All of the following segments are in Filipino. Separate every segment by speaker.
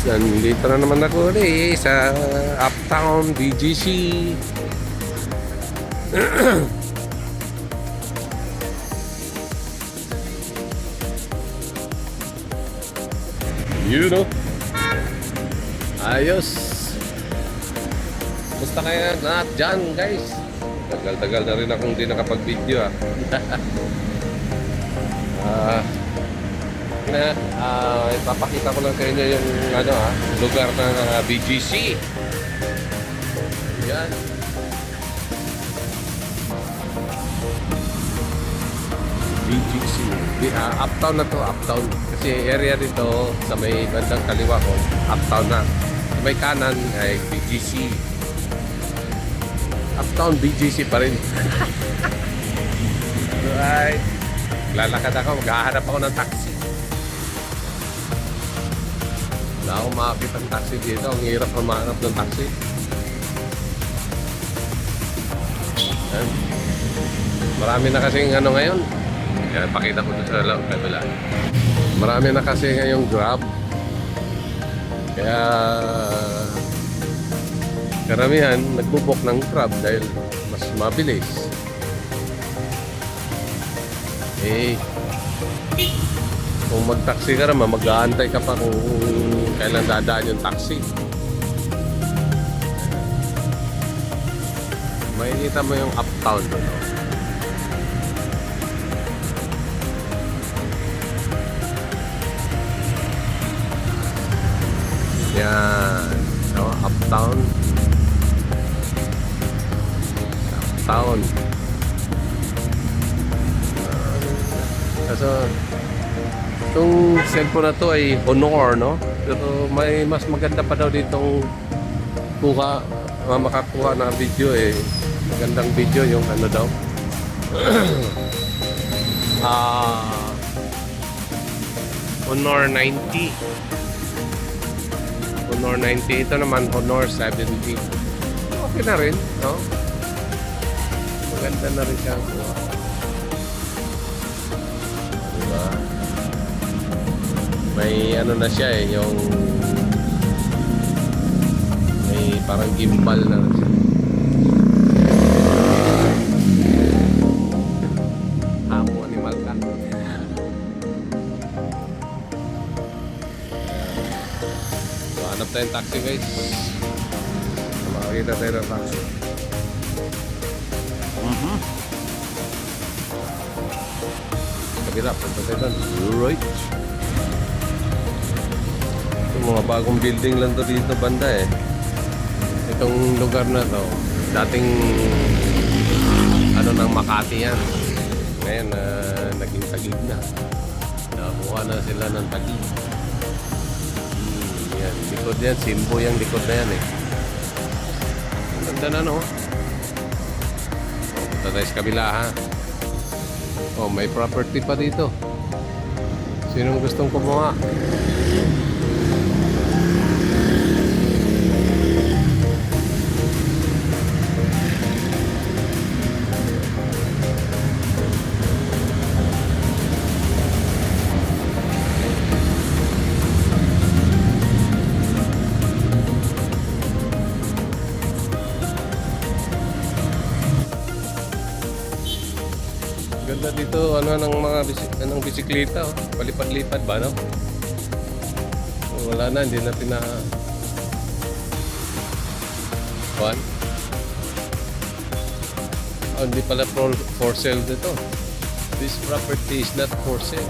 Speaker 1: Nandito na naman ako ulit sa Uptown BGC. You know? Ayos. Basta kaya lahat dyan, guys. Tagal-tagal na rin akong hindi nakapag-video ipapakita ko lang sa inyo yung lugar ng BGC. Yan. BGC. Uptown na to, uptown. Kasi area dito sa may bandang kaliwa ko, uptown na. Sa may kanan ay BGC. Uptown BGC pa rin. Alright. Lalakad ako, maghahanap ako ng taxi. Wala akong makakita ng taxi dito. Ang hirap na mahanap ng taxi. Yan. Marami na kasing ngayon. Yan, pakita ko sa lang kabila. Marami na kasi ngayong Grab. Kaya karamihan nagbubok ng Grab dahil mas mabilis. Kung mag-taxi ka naman, mag-aantay ka pa kung kailan dadaan yung taxi. Makikita mo yung uptown doon. Yan. So, uptown. Uptown. So, itong cellphone na to ay Honor, no? Pero may mas maganda pa daw ditong makakuha na video magandang video yung daw. Honor 90. Honor 90. Ito naman Honor 70. Okay na rin, no? Maganda na rin siya. May na siya yung may parang gimbal na siya. Animal ka. So, hanap tayong taxi, guys. Makakita tayo ng taxi. Kabila, punta tayo doon. Right. Mga bagong building lang to dito banda Itong lugar na to dating ng Makati yan. Ngayon naging Taguig na. Nakuha na sila ng Taguig. Yan, likod yan, Simbo yung likod na yan Ang ganda na, no? Punta tayo sa kabila, ha? May property pa dito. Sinong gustong kumuha? Ganda dito ng mga bisikleta palipad-lipad ba no? Wala na, hindi na hindi pala for sale dito. This property is not for sale.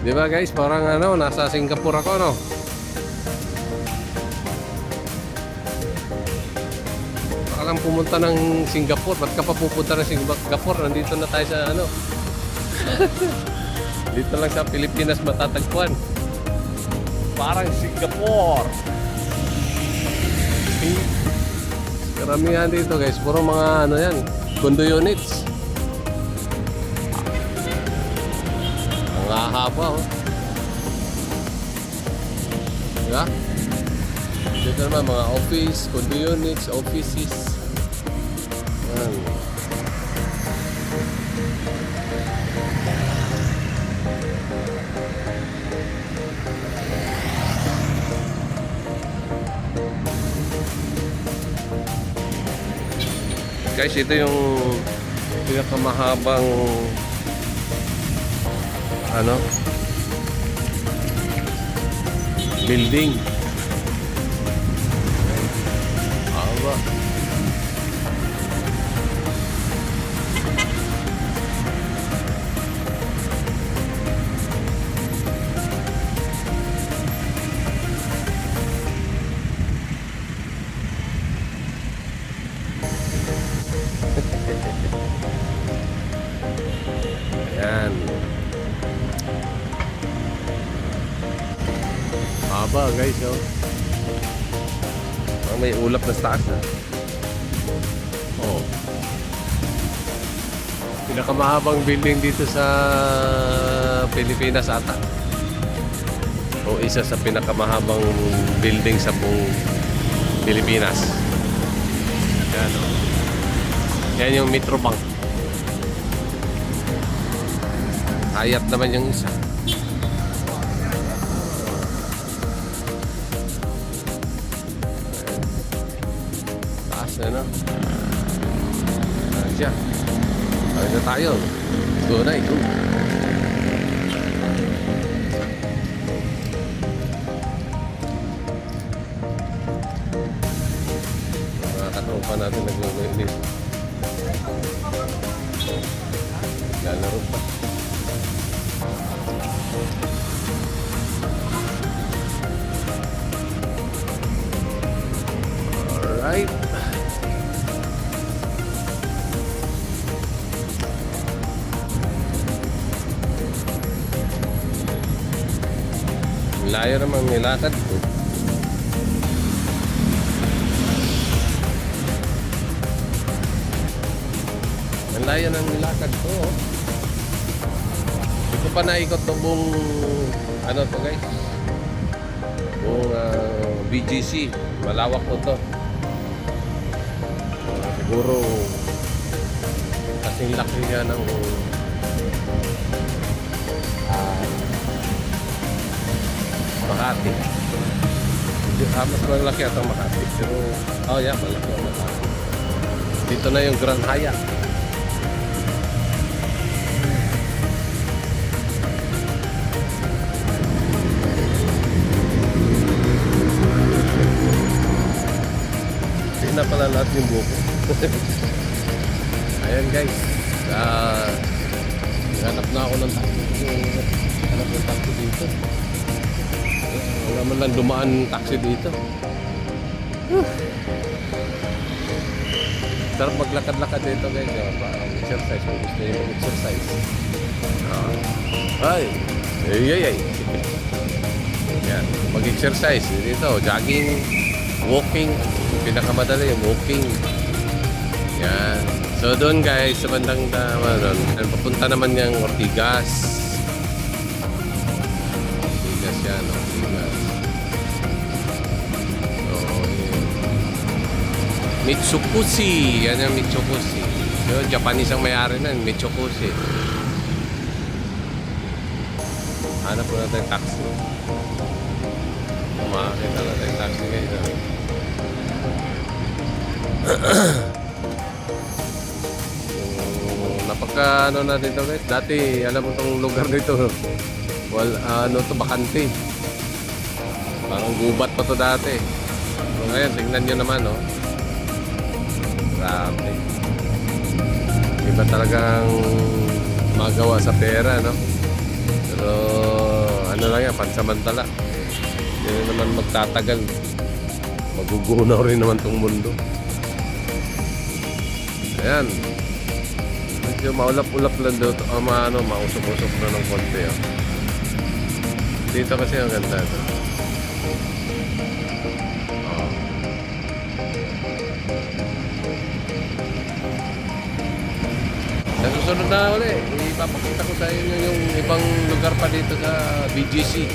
Speaker 1: Diba guys, parang nasa Singapore ako, no? Alam pumunta ng Singapore, ba't ka pa pupunta ng Singapore? Nandito na tayo sa dito lang sa Pilipinas matatagpuan. Parang Singapore. Karamihan dito guys, puro mga yan, condo units. Ang hahaba Diba? Dito naman mga office, condo units, offices. Yan. Guys, ito yung pinakamahabang ano building. Haba. Ayan. Haba guys, oh. May ulap na sa taas, oh. Pinakamahabang building dito sa Pilipinas ata. O isa sa pinakamahabang building sa buong Pilipinas. Yan, oh. Yan yung Metrobank. Hayat naman yung isa. Taas na, no? Ayan siya. Ayan na tayo. Go na, go. Mga katropa natin nag-go dito. Lalaro pa. Alright. Layo naman nilakad ko. Ang layo ng nilakad ko. Ito pa naikot to buong ano to guys, buong BGC. Malawak po to. Siguro kasing laki nga ng Makati. Mas malaki atong Makati. Pero, oh yeah, malaki ang Makati. Dito na yung Grand Hyatt. Hindi na pala lahat yung buko. Ayan guys. Hanap na ako ng taxi. Hanap ng taxi dito. Wala man lang dumaan taxi dito. Sarap maglakad-lakad dito guys. Exercise. Kung gusto nyo mag-exercise. Ay! Ay! Yan. Mag-exercise dito. Jogging. Walking. Pinakamadali yung walking. Yan. So doon guys, sa bandang papunta naman yung Ortigas. Ortigas yan, Ortigas. So, Mitsukushi. Yan yung Mitsukushi. So, Japanese ang may-ari na, Mitsukushi. Hanap po natin taxi. Makakita natin taxi guys. Napaka ano na dito guys. Dati alam mo tong lugar dito. Ano to, bakante. Parang gubat pa to dati. So ngayon tingnan nyo naman, no. Grabe. Iba talagang magawa sa pera, no. Pero ano lang yan, pansamantala. Hindi naman magtatagal. Magugunaw rin naman tong mundo. Ayan. Medyo maulap-ulap lang dito. Mausok-usok na ng konti. Oh. Dito kasi ang ganda. Oh. Sa susunod na uli, ipapakita ko sa inyo yung ibang lugar pa dito sa BGC.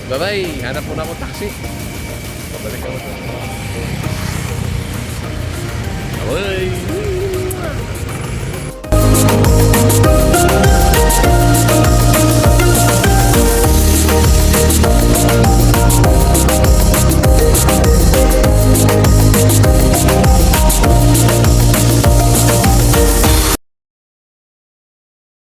Speaker 1: Bye-bye. Hanap mo na ako taxi. Pabalik ako sa... Bye!